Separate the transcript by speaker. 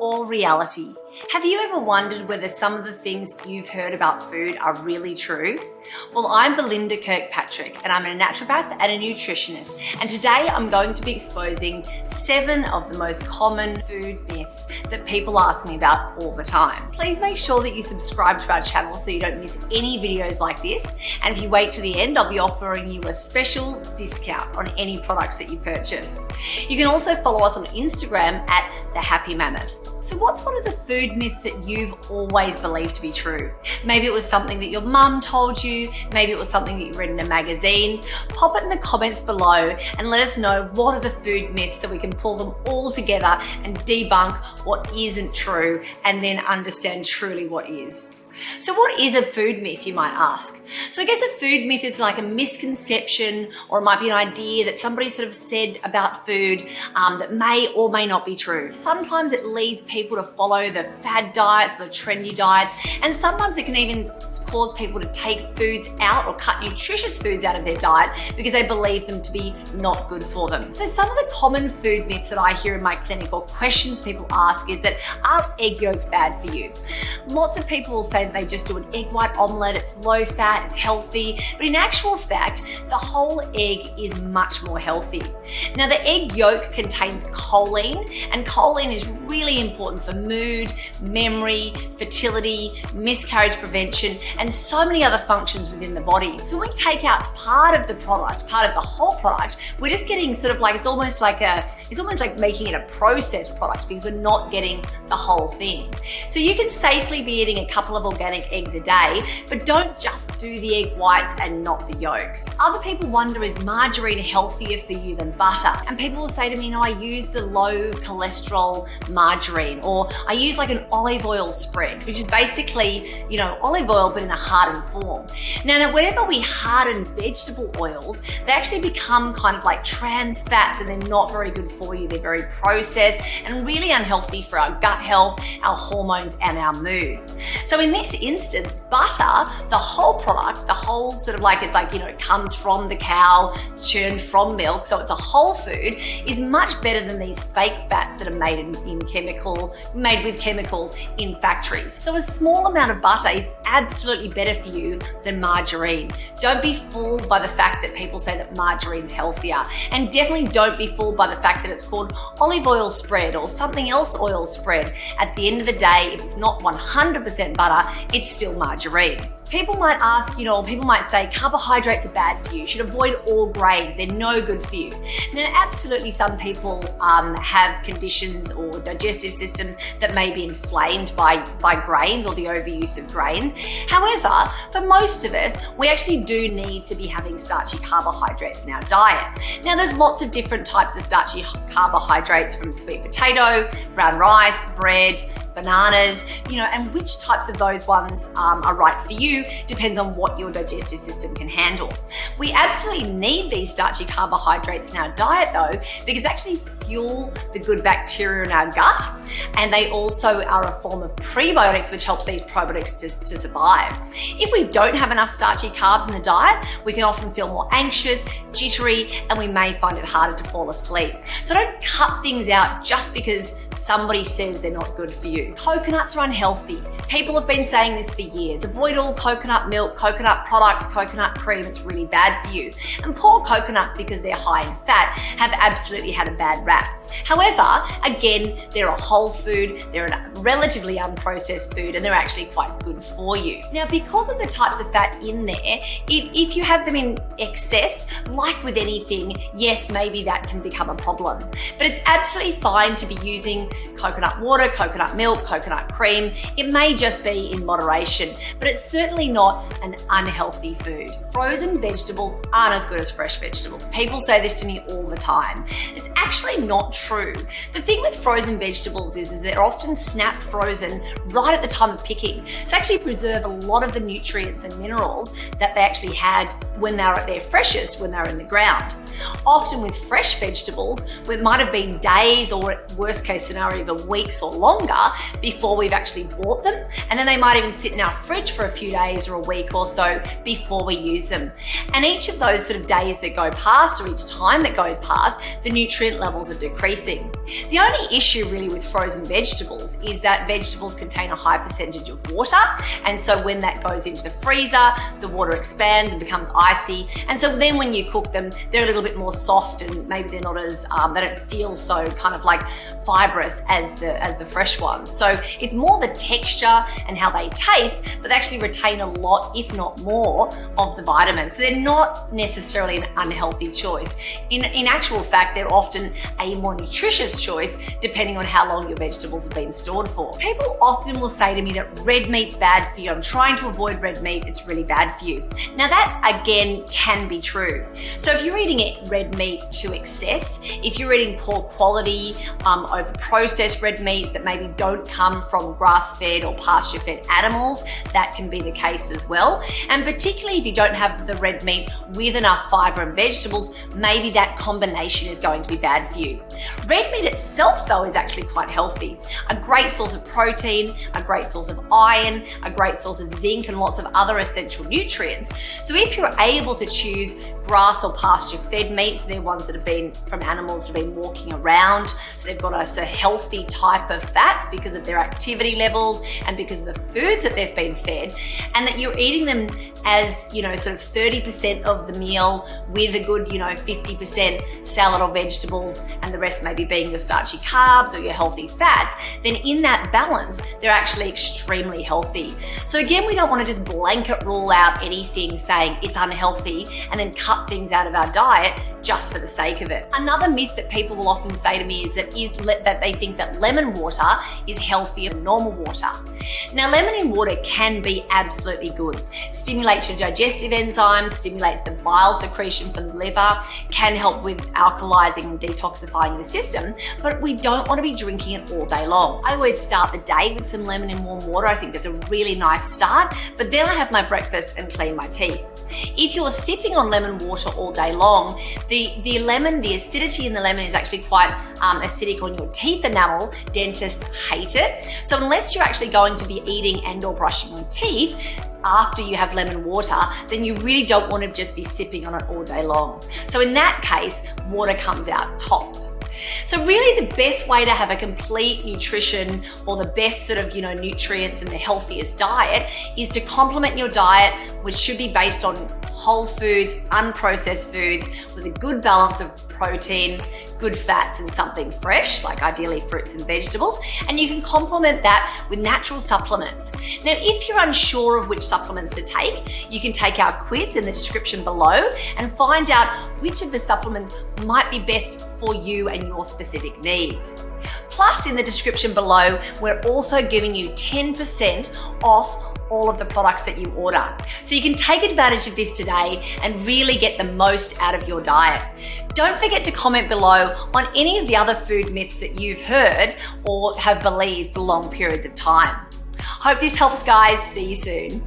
Speaker 1: or reality? Have you ever wondered whether some of the things you've heard about food are really true? Well, I'm Belinda Kirkpatrick and I'm a naturopath and a nutritionist. And today I'm going to be exposing 7 of the most common food myths that people ask me about all the time. Please make sure that you subscribe to our channel so you don't miss any videos like this. And if you wait till the end, I'll be offering you a special discount on any products that you purchase. You can also follow us on Instagram at The Happy Mammoth. So what's one of the food myths that you've always believed to be true? Maybe it was something that your mum told you, maybe it was something that you read in a magazine. Pop it in the comments below and let us know what are the food myths so we can pull them all together and debunk what isn't true and then understand truly what is. So what is a food myth, you might ask? So I guess a food myth is like a misconception, or it might be an idea that somebody sort of said about food that may or may not be true. Sometimes it leads people to follow the fad diets, the trendy diets, and sometimes it can even cause people to take foods out or cut nutritious foods out of their diet because they believe them to be not good for them. So some of the common food myths that I hear in my clinic or questions people ask is that, are egg yolks bad for you? Lots of people will say they just do an egg white omelette, it's low fat, it's healthy, but in actual fact, the whole egg is much more healthy. Now the egg yolk contains choline, and choline is really important for mood, memory, fertility, miscarriage prevention, and so many other functions within the body. So when we take out part of the product, part of the whole product, we're just getting sort of like, it's almost like making it a processed product because we're not getting the whole thing. So you can safely be eating a couple of organic eggs a day, but don't just do the egg whites and not the yolks. Other people wonder, is margarine healthier for you than butter? And people will say to me, no, I use the low cholesterol margarine, or I use like an olive oil spread, which is basically, olive oil, but in a hardened form. Now, whenever we harden vegetable oils, they actually become kind of like trans fats, and they're not very good for you. They're very processed and really unhealthy for our gut health, our hormones, and our mood. So in this instance, butter, the whole product, the whole sort of like, it comes from the cow, it's churned from milk, so it's a whole food, is much better than these fake fats that are made with chemicals in factories. So a small amount of butter is absolutely better for you than margarine. Don't be fooled by the fact that people say that margarine's healthier, and definitely don't be fooled by the fact that it's called olive oil spread or something else oil spread. At the end of the day, if it's not 100% butter, it's still margarine. People might ask, people might say carbohydrates are bad for you. You should avoid all grains. They're no good for you. Now, absolutely some people have conditions or digestive systems that may be inflamed by grains or the overuse of grains. However, for most of us, we actually do need to be having starchy carbohydrates in our diet. Now, there's lots of different types of starchy carbohydrates, from sweet potato, brown rice, bread, bananas, and which types of those ones are right for you depends on what your digestive system can handle. We absolutely need these starchy carbohydrates in our diet though, because they actually fuel the good bacteria in our gut, and they also are a form of prebiotics which helps these probiotics to survive. If we don't have enough starchy carbs in the diet, we can often feel more anxious, jittery, and we may find it harder to fall asleep. So don't cut things out just because somebody says they're not good for you. Coconuts are unhealthy. People have been saying this for years. Avoid all coconut milk, coconut products, coconut cream. It's really bad for you. And poor coconuts, because they're high in fat, have absolutely had a bad rap. However, again, they're a whole food, they're a relatively unprocessed food, and they're actually quite good for you. Now, because of the types of fat in there, if you have them in excess, like with anything, yes, maybe that can become a problem. But it's absolutely fine to be using coconut water, coconut milk, coconut cream. It may just be in moderation, but it's certainly not an unhealthy food. Frozen vegetables aren't as good as fresh vegetables. People say this to me all the time. It's actually not true. The thing with frozen vegetables is they're often snap frozen right at the time of picking. So actually preserve a lot of the nutrients and minerals that they actually had when they were at their freshest, when they were in the ground. Often with fresh vegetables, it might have been days, or worst case scenario, even weeks or longer before we've actually bought them. And then they might even sit in our fridge for a few days or a week or so before we use them. And each of those sort of days that go past, or each time that goes past, the nutrient levels are decreasing. increasing. The only issue really with frozen vegetables is that vegetables contain a high percentage of water, and so when that goes into the freezer, the water expands and becomes icy, and so then when you cook them, they're a little bit more soft and maybe they're not as, they don't feel so kind of like fibrous as the fresh ones. So it's more the texture and how they taste, but they actually retain a lot, if not more, of the vitamins. So they're not necessarily an unhealthy choice. In actual fact, they're often a more nutritious choice depending on how long your vegetables have been stored for. People often will say to me that red meat's bad for you. I'm trying to avoid red meat, it's really bad for you. Now that again can be true. So if you're eating red meat to excess, if you're eating poor quality, over processed red meats that maybe don't come from grass-fed or pasture-fed animals, that can be the case as well. And particularly if you don't have the red meat with enough fiber and vegetables, maybe that combination is going to be bad for you. Red meat itself though is actually quite healthy. A great source of protein, a great source of iron, a great source of zinc and lots of other essential nutrients. So if you're able to choose grass or pasture fed meats, they're ones that have been from animals that have been walking around, so they've got a healthy type of fats because of their activity levels and because of the foods that they've been fed, and that you're eating them as, you know, sort of 30% of the meal with a good, 50% salad or vegetables, and the rest maybe being your starchy carbs or your healthy fats, then in that balance, they're actually extremely healthy. So again, we don't want to just blanket rule out anything saying it's unhealthy and then cut things out of our diet just for the sake of it. Another myth that people will often say to me is that they think that lemon water is healthier than normal water. Now, lemon in water can be absolutely good. Stimulates your digestive enzymes, stimulates the bile secretion from the liver, can help with alkalizing and detoxifying the system, but we don't want to be drinking it all day long. I always start the day with some lemon in warm water. I think that's a really nice start, but then I have my breakfast and clean my teeth. If you're sipping on lemon water all day long, the acidity in the lemon is actually quite acidic on your teeth enamel. Dentists hate it. So unless you're actually going to be eating and or brushing your teeth after you have lemon water, then you really don't want to just be sipping on it all day long. So in that case, water comes out top. So really the best way to have a complete nutrition or the best sort of, nutrients and the healthiest diet is to complement your diet, which should be based on whole foods, unprocessed foods with a good balance of protein, good fats and something fresh, like ideally fruits and vegetables. And you can complement that with natural supplements. Now, if you're unsure of which supplements to take, you can take our quiz in the description below and find out which of the supplements might be best for you and your specific needs. Plus, in the description below, we're also giving you 10% off all of the products that you order. So you can take advantage of this today and really get the most out of your diet. Don't forget to comment below on any of the other food myths that you've heard or have believed for long periods of time. Hope this helps, guys. See you soon.